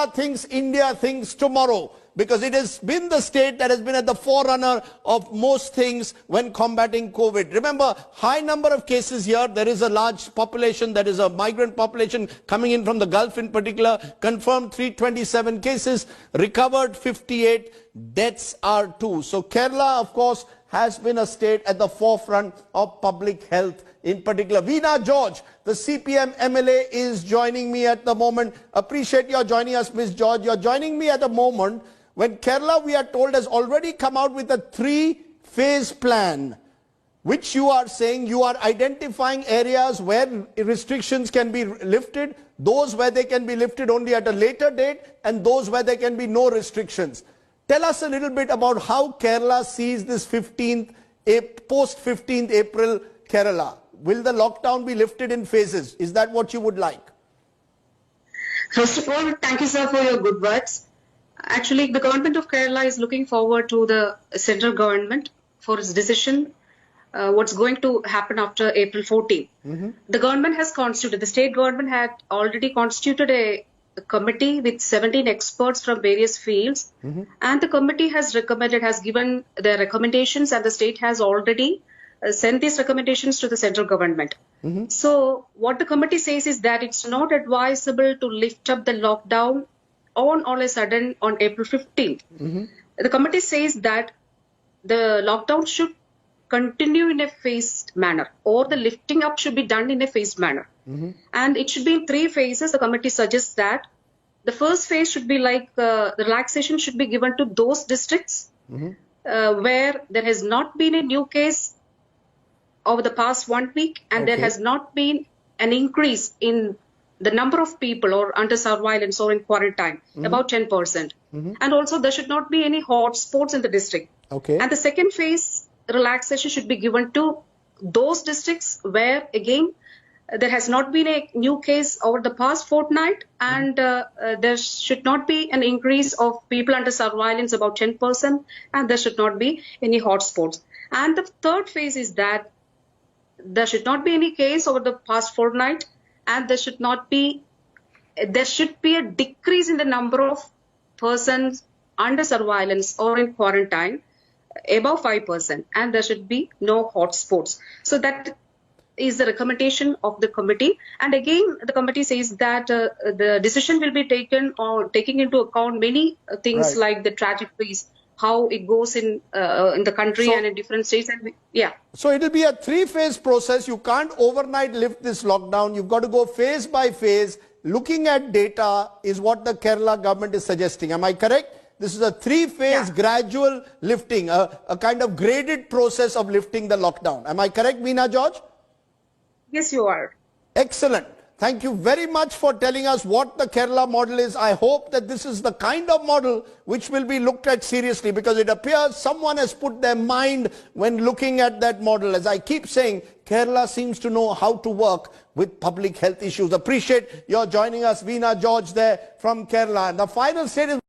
Kerala thinks, India thinks tomorrow, because it has been the state that has been at the forerunner of most things when combating COVID. Remember, high number of cases here. There is a large population, that is a migrant population coming in from the Gulf in particular. Confirmed 327 cases, recovered 58, deaths are 2. So Kerala, of course, has been a state at the forefront of public health in particular. Veena George, the CPM MLA, is joining me at the moment. Appreciate your joining us, Ms. George. You're joining me at a moment when Kerala, we are told, has already come out with a 3-phase plan, which you are saying you are identifying areas where restrictions can be lifted, those where they can be lifted only at a later date, and those where there can be no restrictions. Tell us a little bit about how Kerala sees this post-15th April Kerala. Will the lockdown be lifted in phases? Is that what you would like? First of all, thank you, sir, for your good words. Actually, the government of Kerala is looking forward to the central government for its decision, what's going to happen after April 14. The government has constituted, the state government had already constituted a committee with 17 experts from various fields, and the committee has given their recommendations, and the state has already sent these recommendations to the central government. So what the committee says is that it's not advisable to lift up the lockdown on all of a sudden on April 15th. The committee says that the lockdown should continue in a phased manner, or the lifting up should be done in a phased manner. And it should be in 3 phases. The committee suggests that the first phase should be like relaxation should be given to those districts where there has not been a new case over the past 1 week, and there has not been an increase in the number of people or under surveillance or in quarantine, about 10%. And also there should not be any hot spots in the district. And the second phase, relaxation should be given to those districts where, again, there has not been a new case over the past fortnight, and there should not be an increase of people under surveillance, about 10%, and there should not be any hotspots. And the third phase is that there should not be any case over the past fortnight, and there should be a decrease in the number of persons under surveillance or in quarantine, above 5%, and there should be no hotspots. So that is the recommendation of the committee. And again, the committee says that the decision will be taken or taking into account many things like the trajectories, how it goes in the country and in different states. And So it will be a 3-phase process. You can't overnight lift this lockdown. You've got to go phase by phase. Looking at data is what the Kerala government is suggesting. Am I correct? This is a 3-phase gradual lifting, a kind of graded process of lifting the lockdown. Am I correct, Veena George? Yes, you are. Excellent. Thank you very much for telling us what the Kerala model is. I hope that this is the kind of model which will be looked at seriously, because it appears someone has put their mind when looking at that model. As I keep saying, Kerala seems to know how to work with public health issues. Appreciate your joining us, Veena George, there from Kerala. And the final state is